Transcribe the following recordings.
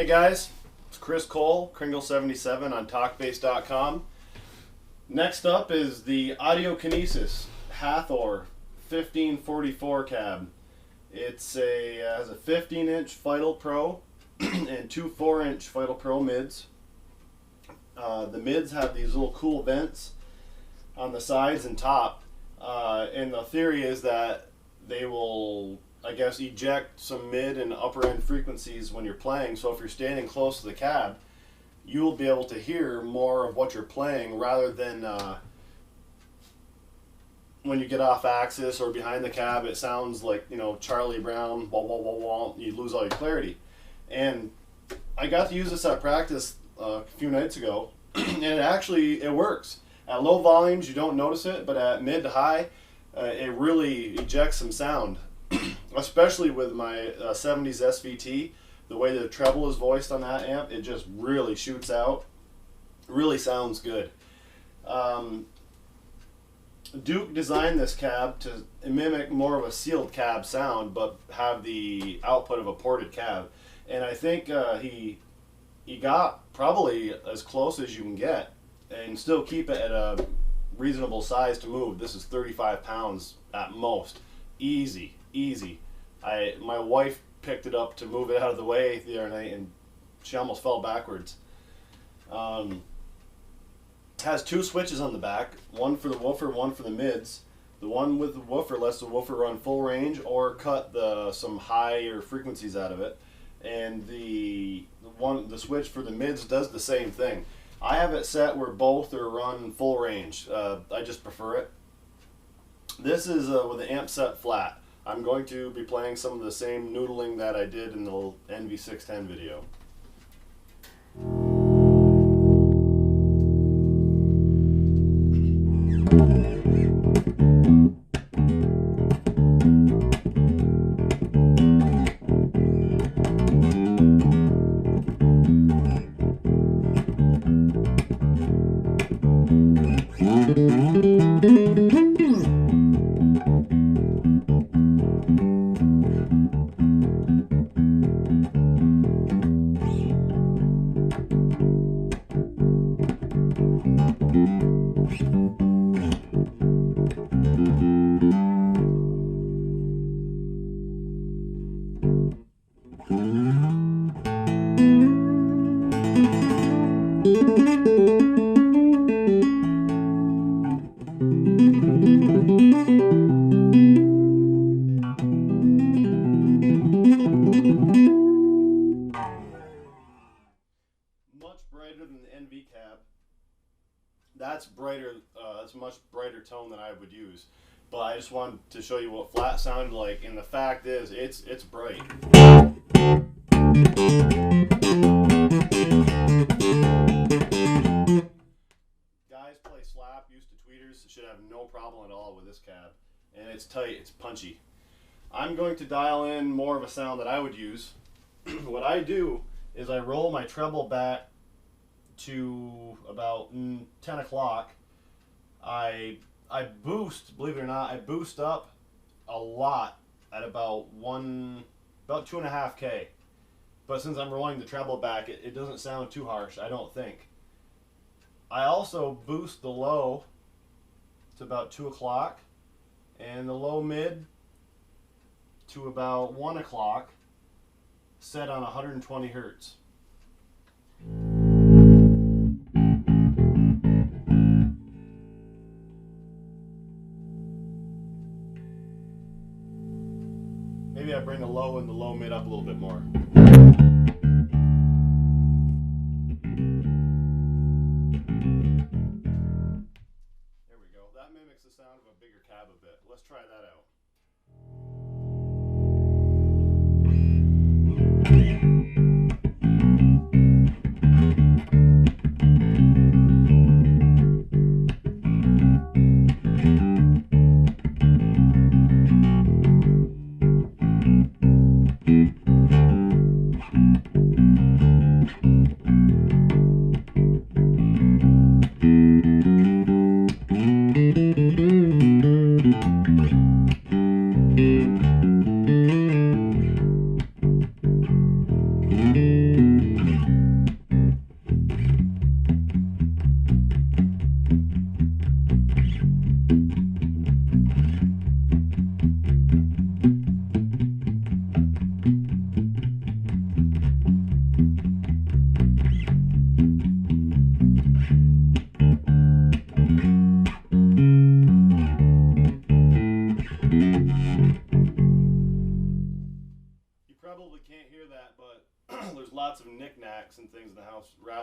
Hey guys, it's Chris Cole, Kringle77 on TalkBase.com. Next up is the Audio Kinesis Hathor 1544 cab. It's has a 15-inch Vital Pro and two 4-inch Vital Pro mids. The mids have these little cool vents on the sides and top, and the theory is that they will, I guess, eject some mid and upper end frequencies when you're playing. So if you're standing close to the cab, you'll be able to hear more of what you're playing rather than when you get off axis or behind the cab. It sounds like, you know, Charlie Brown, wah, wah, wah, wah, you lose all your clarity. And I got to use this at practice a few nights ago, and it works. At low volumes, you don't notice it, but at mid to high, it really ejects some sound. Especially with my 70s SVT, the way the treble is voiced on that amp, it just really shoots out. Really sounds good. Duke designed this cab to mimic more of a sealed cab sound, but have the output of a ported cab. And I think he got probably as close as you can get and still keep it at a reasonable size to move. This is 35 pounds at most. Easy. My wife picked it up to move it out of the way the other night, and she almost fell backwards. Has two switches on the back, one for the woofer, one for the mids. The one with the woofer lets the woofer run full range or cut some higher frequencies out of it, and the switch for the mids does the same thing. I have it set where both are run full range. I just prefer it. This is with the amp set flat. I'm going to be playing some of the same noodling that I did in the NV610 video. Much brighter than the NV cab. That's brighter. That's a much brighter tone than I would use. But I just wanted to show you what flat sounded like, and the fact is, it's bright. Guys play slap, used to tweeters, should have no problem at all with this cab, and it's tight, it's punchy. I'm going to dial in more of a sound that I would use. What I do is I roll my treble back to about 10 o'clock. I boost, believe it or not, I boost up a lot at about 2.5K. But since I'm rolling the treble back, it doesn't sound too harsh, I don't think. I also boost the low to about 2 o'clock and the low mid to about 1 o'clock, set on 120 hertz. Maybe I bring the low and the low mid up a little bit more. There we go. That mimics the sound of a bigger cab a bit. Let's try that out.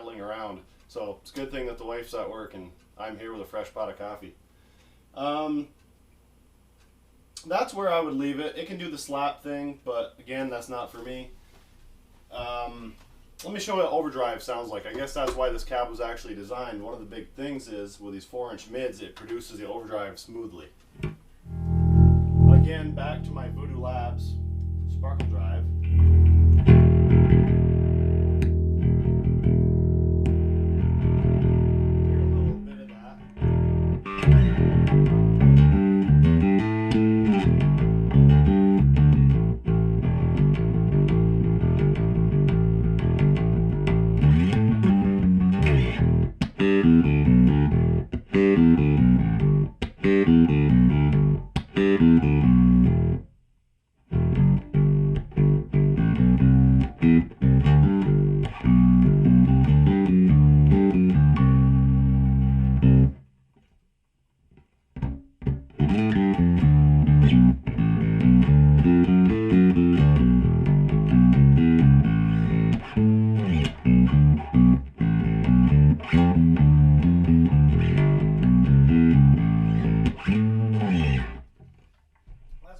rattling around. So it's a good thing that the wife's at work and I'm here with a fresh pot of coffee. That's where I would leave it. It can do the slap thing, but again, that's not for me. Let me show you what overdrive sounds like. I guess that's why this cab was actually designed. One of the big things is with these 4-inch mids, it produces the overdrive smoothly. Again, back to my Voodoo Labs Sparkle Drive.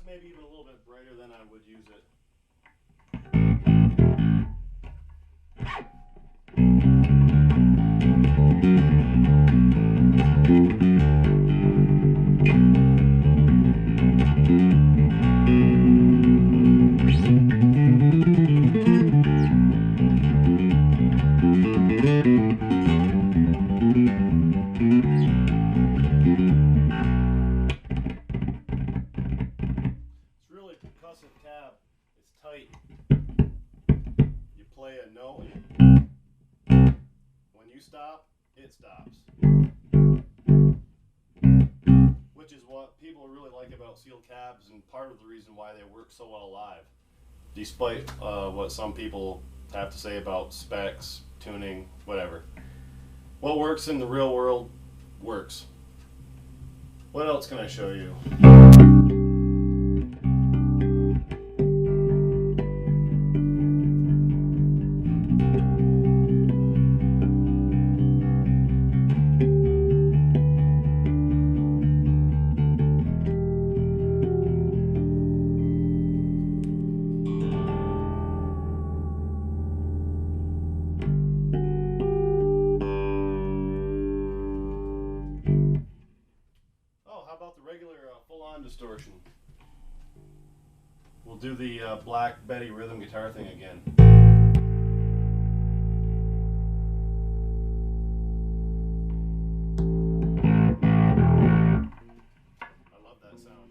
Maybe even a little bit brighter than I would use it. Cab, it's tight. You play a note. When you stop, it stops. Which is what people really like about sealed cabs, and part of the reason why they work so well live. Despite what some people have to say about specs, tuning, whatever. What works in the real world works. What else can I show you? Full-on distortion. We'll do the Black Betty rhythm guitar thing again. I love that sound.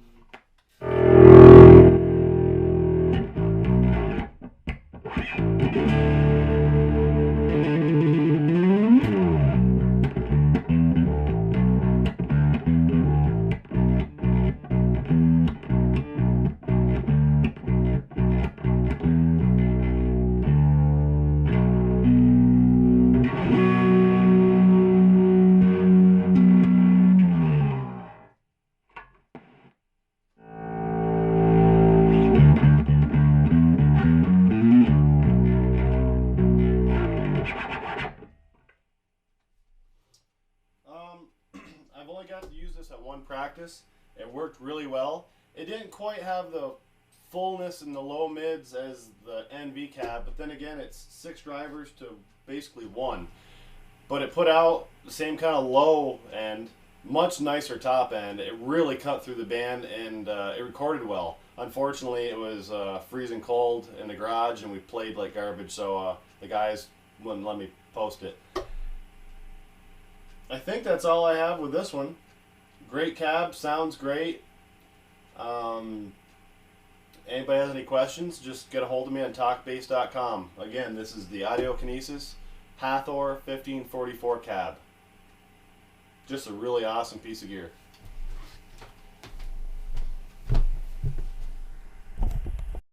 I've only got to use this at one practice. It worked really well. It didn't quite have the fullness in the low mids as the NV cab, but then again, it's 6 drivers to basically 1. But it put out the same kind of low end, much nicer top end. It really cut through the band, and it recorded well. Unfortunately, it was freezing cold in the garage, and we played like garbage, so the guys wouldn't let me post it. I think that's all I have with this one. Great cab, sounds great. Anybody has any questions, just get a hold of me on talkbass.com. Again, this is the Audio Kinesis Hathor 1544 cab. Just a really awesome piece of gear.